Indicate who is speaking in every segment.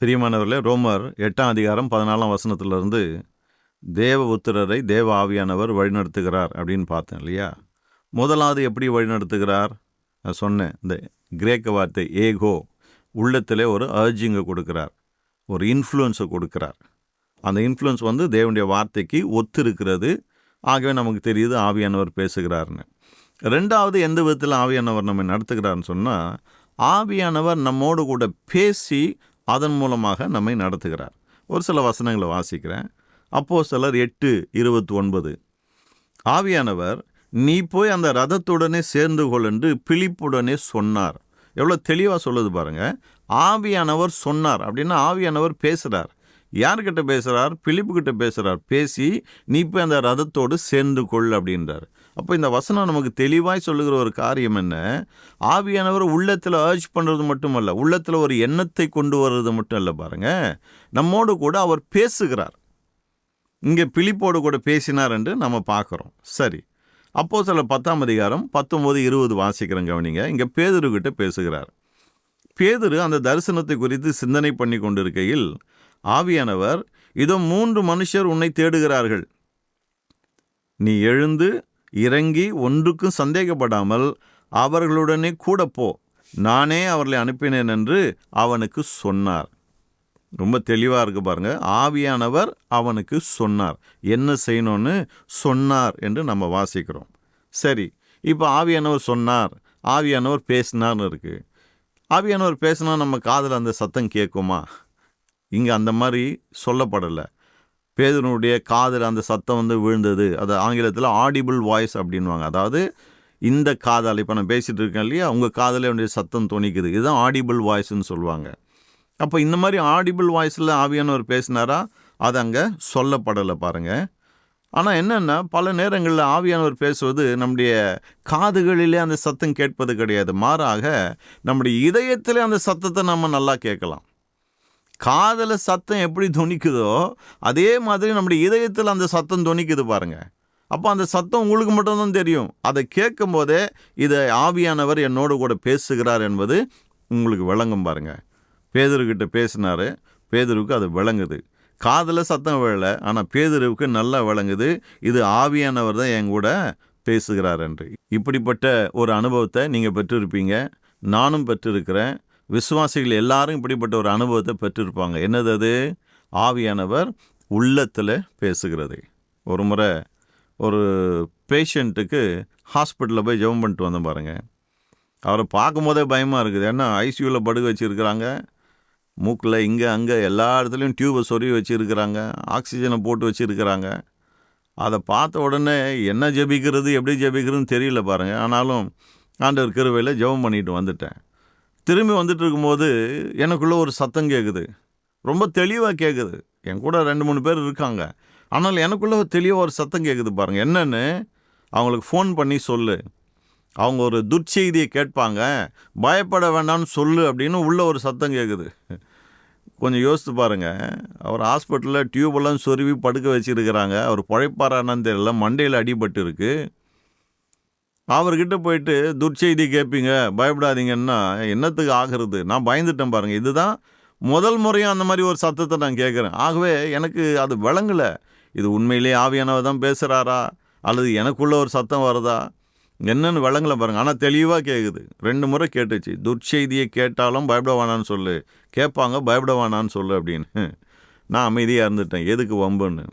Speaker 1: பிரியமானவர்களே, ரோமர் 8ஆம் அதிகாரம் 14ஆம் வசனத்திலிருந்து தேவபுத்திரரை தேவ ஆவியானவர் வழிநடத்துகிறார் அப்படின்னு பார்த்தேன் இல்லையா? முதலாவது எப்படி வழிநடத்துகிறார்? நான் சொன்னேன், இந்த கிரேக்க வார்த்தை ஏகோ, உள்ளத்தில் ஒரு அர்ஜிங்கை கொடுக்கிறார், ஒரு இன்ஃப்ளூயன்ஸை கொடுக்கிறார். அந்த இன்ஃப்ளூயன்ஸ் தேவனுடைய வார்த்தைக்கு ஒத்து இருக்கிறது. ஆகவே நமக்கு தெரியுது ஆவியானவர் பேசுகிறார்னு. ரெண்டாவது, எந்த விதத்தில் ஆவியானவர் நம்ம நடத்துகிறார்னு சொன்னால், ஆவியானவர் நம்மோடு கூட பேசி அதன் மூலமாக நம்மை நடத்துகிறார். ஒரு சில வசனங்களை வாசிக்கிறேன். அப்போஸ்தலர் 8:29, ஆவியானவர் நீ போய் அந்த ரதத்துடனே சேர்ந்து கொள் என்று பிலிப்புடனே சொன்னார். எவ்வளோ தெளிவாக சொல்லுது பாருங்கள். ஆவியானவர் சொன்னார் அப்படின்னா ஆவியானவர் பேசுகிறார். யார்கிட்ட பேசுகிறார்? பிலிப்புக்கிட்ட பேசுகிறார். பேசி நீ போய் அந்த ரதத்தோடு சேர்ந்து கொள் அப்படின்றார். அப்போ இந்த வசனம் நமக்கு தெளிவாய் சொல்லுகிற ஒரு காரியம் என்ன? ஆவியானவர் உள்ளத்தில் அர்ஜ் பண்ணுறது மட்டுமல்ல, உள்ளத்தில் ஒரு எண்ணத்தை கொண்டு வர்றது மட்டும் இல்லை. பாருங்கள், நம்மோடு கூட அவர் பேசுகிறார். இங்கே பிலிப்போடு கூட பேசினார் என்று நம்ம பார்க்குறோம். சரி, அப்போஸ்தலர் 10ஆம் அதிகாரம் 19-20 வாசிக்கிறேன், கவனிங்க. இங்கே பேதுருக்கிட்ட பேசுகிறார். பேதுரு அந்த தரிசனத்தை குறித்து சிந்தனை பண்ணி கொண்டிருக்கையில் ஆவியானவர், இதோ 3 மனுஷர் உன்னை தேடுகிறார்கள். நீ எழுந்து இறங்கி ஒன்றுக்கும் சந்தேகப்படாமல் அவர்களுடனே கூட போ, நானே அவர்களை அனுப்பினேன் என்று அவனுக்கு சொன்னார். ரொம்ப தெளிவாக இருக்கு பாருங்க. ஆவியானவர் அவனுக்கு சொன்னார், என்ன செய்யணும்னு சொன்னார் என்று நம்ம வாசிக்கிறோம். சரி, இப்போ ஆவியானவர் சொன்னார், ஆவியானவர் பேசினார்னு இருக்கு. ஆவியானவர் பேசினா நம்ம காதில் அந்த சத்தம் கேட்குமா? இங்கே அந்த மாதிரி சொல்லப்படலை. பேதுருனுடைய காதில் அந்த சத்தம் விழுந்தது. அது ஆங்கிலத்தில் ஆடிபிள் வாய்ஸ் அப்படின்வாங்க. அதாவது இந்த காதால், இப்போ நான் பேசிகிட்டு இருக்கேன் இல்லையா, உங்கள் காதில் என்னுடைய சத்தம் துணிக்குது, இதுதான் ஆடிபிள் வாய்ஸ்ன்னு சொல்லுவாங்க. அப்போ இந்த மாதிரி ஆடிபிள் வாய்ஸில் ஆவியானவர் பேசினாரா? அது அங்கே சொல்லப்படலை பாருங்கள். ஆனால் என்னென்னா, பல நேரங்களில் ஆவியானவர் பேசுவது நம்முடைய காதுகளிலே அந்த சத்தம் கேட்பது கிடையாது. மாறாக நம்முடைய இதயத்திலே அந்த சத்தத்தை நம்ம நல்லா கேட்கலாம். காதில் சத்தம் எப்படி துணிக்குதோ அதே மாதிரி நம்முடைய இதயத்தில் அந்த சத்தம் துணிக்குது பாருங்கள். அப்போ அந்த சத்தம் உங்களுக்கு மட்டும்தான் தெரியும். அதை கேட்கும் போதே இதை ஆவியானவர் என்னோடு கூட பேசுகிறார் என்பது உங்களுக்கு விளங்கும் பாருங்கள். பேதுருக்கிட்ட பேசினார், பேதுருவுக்கு அது விளங்குது. காதில் சத்தம் விழலை, ஆனால் பேதுருவுக்கு நல்லா விளங்குது, இது ஆவியானவர் தான் என் கூட பேசுகிறார் என்று. இப்படிப்பட்ட ஒரு அனுபவத்தை நீங்கள் பெற்றிருப்பீங்க, நானும் பெற்றிருக்கிறேன். விசுவாசிகள் எல்லாரும் இப்படிப்பட்ட ஒரு அனுபவத்தை பெற்றிருப்பாங்க. என்னது அது? ஆவியானவர் உள்ளத்தில் பேசுகிறது. ஒரு முறை ஒரு பேஷண்ட்டுக்கு ஹாஸ்பிட்டலில் போய் ஜெபம் பண்ணிட்டு வந்தேன் பாருங்கள். அவரை பார்க்கும் போதே பயமாக இருக்குது. ஏன்னா ஐசியூவில் படுக்க வச்சுருக்கிறாங்க, மூக்கில் இங்கே அங்கே எல்லா இடத்துலையும் டியூபை சொருவி வச்சுருக்கிறாங்க, ஆக்சிஜனை போட்டு வச்சுருக்கிறாங்க. அதை பார்த்த உடனே என்ன ஜெபிக்கிறது, எப்படி ஜெபிக்கிறதுன்னு தெரியல பாருங்கள். ஆனாலும் ஆண்டவர் கிருபையில் ஜெபம் பண்ணிட்டு வந்துட்டேன். திரும்பி வந்துட்டு இருக்கும்போது எனக்குள்ளே ஒரு சத்தம் கேட்குது, ரொம்ப தெளிவாக கேட்குது. என் கூட 2-3 பேர் இருக்காங்க, ஆனால் எனக்குள்ளே தெளிவாக ஒரு சத்தம் கேட்குது பாருங்கள். என்னென்னு அவங்களுக்கு ஃபோன் பண்ணி சொல்லு, அவங்க ஒரு துர்ச்செய்தியை கேட்பாங்க, பயப்பட வேண்டாம்னு சொல்லு அப்படின்னு உள்ள ஒரு சத்தம் கேட்குது. கொஞ்சம் யோசித்து பாருங்கள். அவர் ஹாஸ்பிட்டலில் டியூபெல்லாம் சொருவி படுக்க வச்சுருக்கிறாங்க. அவர் பழைப்பாரானான்னு தெரியல, மண்டையில் அடிபட்டு இருக்குது. அவர்கிட்ட போயிட்டு துர்ச்செய்தி கேட்பீங்க, பயப்படாதீங்கன்னா என்னத்துக்கு ஆகிறது? நான் பயந்துட்டேன் பாருங்கள். இதுதான் முதல் முறையும் அந்த மாதிரி ஒரு சத்தத்தை நான் கேட்குறேன். ஆகவே எனக்கு அது விளங்கலை, இது உண்மையிலேயே ஆவியானவர் தான் பேசுகிறாரா அல்லது எனக்குள்ள ஒரு சத்தம் வருதா என்னன்னு விளங்கலை பாருங்கள். ஆனால் தெளிவாக கேட்குது. 2 முறை கேட்டுச்சு. துர்ச்செய்தியை கேட்டாலும் பயப்பட வேணான்னு சொல்லு, கேட்பாங்க பயப்பட வேணான்னு சொல்லு அப்படின்னு. நான் அமைதியாக இருந்துட்டேன், எதுக்கு வம்புன்னு.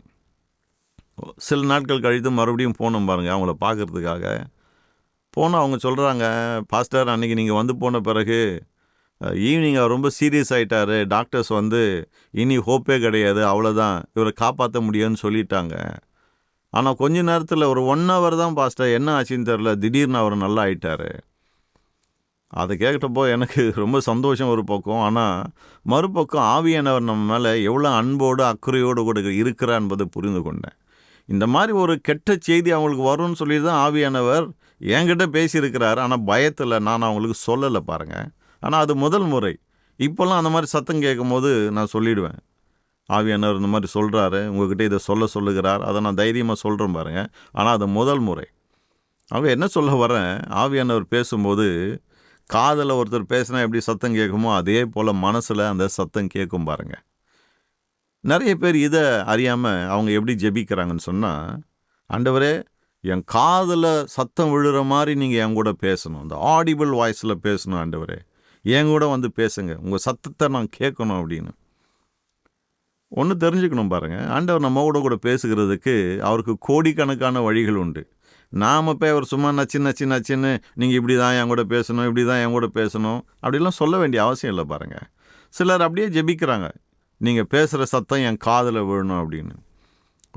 Speaker 1: சில நாட்கள் கழித்து மறுபடியும் போனோம் பாருங்கள் அவங்கள பார்க்குறதுக்காக. போனால் அவங்க சொல்கிறாங்க, பாஸ்டர் அன்றைக்கி நீங்கள் வந்து போன பிறகு ஈவினிங் அவர் ரொம்ப சீரியஸ் ஆகிட்டார், டாக்டர்ஸ் இனி ஹோப்பே கிடையாது, அவ்வளோதான், இவரை காப்பாற்ற முடியும்னு சொல்லிட்டாங்க. ஆனால் கொஞ்ச நேரத்தில் ஒரு 1 hour தான் பாஸ்டர், என்ன ஆச்சுன்னு தெரில, திடீர்னு அவர் நல்லா ஆகிட்டார். அதை கேட்டப்போ எனக்கு ரொம்ப சந்தோஷம் ஒரு பக்கம். ஆனால் மறுபக்கம் ஆவியானவர் நம்ம மேலே எவ்வளோ அன்போடு அக்கறையோடு கூட இருக்கிறார் என்பதை புரிந்து கொண்டேன். இந்த மாதிரி ஒரு கெட்ட செய்தி அவங்களுக்கு வரும்னு சொல்லி தான் ஆவியானவர் என்கிட்ட பேசியிருக்கிறார். ஆனால் பயத்தில் நான் அவங்களுக்கு சொல்லலை பாருங்கள். ஆனால் அது முதல் முறை. இப்போல்லாம் அந்த மாதிரி சத்தம் கேட்கும் போது நான் சொல்லிவிடுவேன், ஆவியானவர் இந்த மாதிரி சொல்கிறாரு, உங்கள்கிட்ட இதை சொல்லுகிறார், அதை நான் தைரியமாக சொல்கிறேன் பாருங்கள். ஆனால் அது முதல் முறை. அவங்க என்ன சொல்ல வரேன், ஆவியானவர் பேசும்போது காதில் ஒருத்தர் பேசினா எப்படி சத்தம் கேட்குமோ அதே போல் மனசில் அந்த சத்தம் கேட்கும் பாருங்க. நிறைய பேர் இதை அறியாமல் அவங்க எப்படி ஜெபிக்கிறாங்கன்னு சொன்னால், ஆண்டவரே என் காதில் சத்தம் விழுற மாதிரி நீங்கள் என் கூட பேசணும், அந்த ஆடிபிள் வாய்ஸில் பேசணும் ஆண்டவரே, என் கூட வந்து பேசுங்க, உங்கள் சத்தத்தை நான் கேட்கணும் அப்படின்னு. ஒன்று தெரிஞ்சுக்கணும் பாருங்கள், ஆண்டவர் நம்ம கூட பேசுகிறதுக்கு அவருக்கு கோடிக்கணக்கான வழிகள் உண்டு. நாம் போய் அவர் சும்மா நச்சின்னு நீங்கள் இப்படி தான் என் கூட பேசணும், இப்படி தான் என் கூட பேசணும் அப்படிலாம் சொல்ல வேண்டிய அவசியம் இல்லை பாருங்கள். சிலர் அப்படியே ஜெபிக்கிறாங்க, நீங்கள் பேசுகிற சத்தம் என் காதில் விழணும் அப்படின்னு.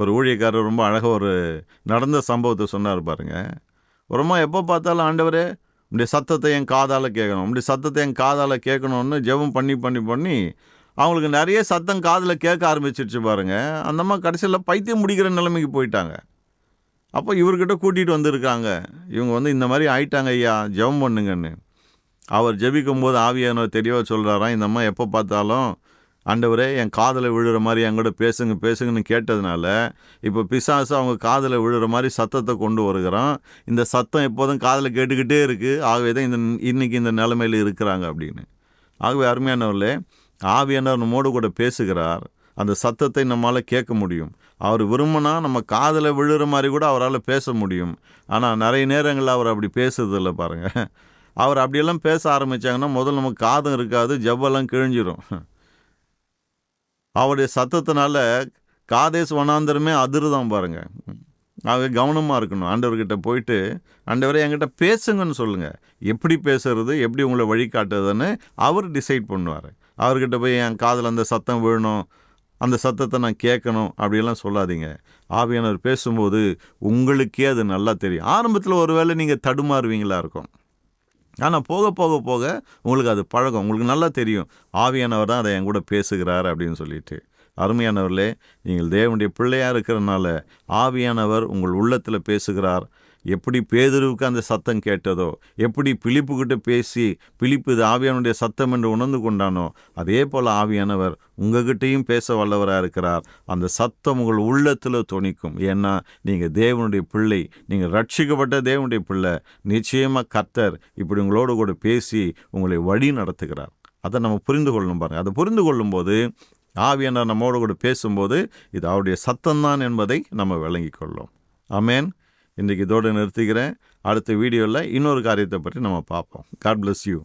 Speaker 1: ஒரு ஊழியக்காரர் ரொம்ப அழகாக ஒரு நடந்த சம்பவத்தை சொன்னார் பாருங்கள். ஒருமா எப்போ பார்த்தாலும் ஆண்டவரே இப்படி சத்தத்தை என் காதால் கேட்கணும், இப்படி சத்தத்தை என் காதால் கேட்கணும்னு ஜெபம் பண்ணி அவங்களுக்கு நிறைய சத்தம் காதில் கேட்க ஆரம்பிச்சிருச்சு பாருங்கள். அந்தம்மா கடைசியில் பைத்தியம் முடிக்கிற நிலைமைக்கு போயிட்டாங்க. அப்போ இவர்கிட்ட கூட்டிகிட்டு வந்திருக்காங்க, இவங்க வந்து இந்த மாதிரி ஆயிட்டாங்க ஐயா, ஜெபம் பண்ணுங்கன்னு. அவர் ஜெபிக்கும் போது ஆவியானவர் தெளிவாக சொல்கிறாராம், இந்த அம்மா எப்போ பார்த்தாலும் ஆண்டவரே என் காதில் விழுற மாதிரி என் கூட பேசுங்கன்னு கேட்டதுனால இப்போ பிசாசு அவங்க காதில் விழுற மாதிரி சத்தத்தை கொண்டு வருகிறான். இந்த சத்தம் எப்போதும் காதில் கேட்டுக்கிட்டே இருக்குது, ஆகவே தான் இன்னைக்கு இந்த நிலைமையில் இருக்கிறாங்க அப்படின்னு. ஆகவே அருமையானவர்களே, ஆவியானவர் நம்மோடு கூட பேசுகிறார், அந்த சத்தத்தை நம்மளால் கேட்க முடியும். அவர் விரும்பினா நம்ம காதில் விழுற மாதிரி கூட அவரால் பேச முடியும். ஆனால் நிறைய நேரங்களில் அவர் அப்படி பேசுறதில்லை பாருங்கள். அவர் அப்படியெல்லாம் பேச ஆரம்பித்தாங்கன்னா முதல்ல நமக்கு காதும் இருக்காது, ஜவ்வெல்லாம் கிழிஞ்சிரும். அவருடைய சத்தத்தினால காதேஸ் வனாந்தரமே அதிர்தான் பாருங்கள். ஆக கவனமாக இருக்கணும். ஆண்டவர்கிட்ட போயிட்டு ஆண்டவரே என்கிட்ட பேசுங்கன்னு சொல்லுங்கள். எப்படி பேசுறது, எப்படி உங்களை வழிகாட்டுறதுன்னு அவர் டிசைட் பண்ணுவார். அவர்கிட்ட போய் என் காதில் அந்த சத்தம் விழணும், அந்த சத்தத்தை நான் கேட்கணும் அப்படியெல்லாம் சொல்லாதீங்க. ஆவியானவர் பேசும்போது உங்களுக்கே அது நல்லா தெரியும். ஆரம்பத்தில் ஒரு வேளை நீங்கள் தடுமாறுவீங்களா இருக்கும், ஆனால் போக உங்களுக்கு அது பழகும், உங்களுக்கு நல்லா தெரியும் ஆவியானவர் தான் அதை என் கூட பேசுகிறார் அப்படின்னு சொல்லிட்டு. அருமையானவர்களே, நீங்கள் தேவனுடைய பிள்ளையாக இருக்கிறதுனால ஆவியானவர் உங்கள் உள்ளத்தில் பேசுகிறார். எப்படி பேதுருவுக்கு அந்த சத்தம் கேட்டதோ, எப்படி பிலிப்புக்கிட்ட பேசி பிலிப்பு இது ஆவியானுடைய சத்தம் என்று உணர்ந்து கொண்டானோ, அதே போல் ஆவியானவர் உங்ககிட்டையும் பேச வல்லவராக இருக்கிறார். அந்த சத்தம் உங்கள் உள்ளத்தில் துணிக்கும். ஏன்னா நீங்கள் தேவனுடைய பிள்ளை, நீங்கள் ரட்சிக்கப்பட்ட தேவனுடைய பிள்ளை. நிச்சயமாக கர்த்தர் இப்படி உங்களோடு கூட பேசி உங்களை வழி நடத்துகிறார். அதை நம்ம புரிந்து கொள்ளணும் பாருங்கள். அதை புரிந்து கொள்ளும்போது ஆவியானவர் நம்மோடு கூட பேசும்போது இது அவருடைய சத்தம்தான் என்பதை நம்ம விளங்கிக் கொள்ளும். ஆமென். இன்றைக்கு இதோடு நிறுத்திக்கிறேன். அடுத்த வீடியோவில் இன்னொரு காரியத்தை பற்றி நம்ம பார்ப்போம். God bless you.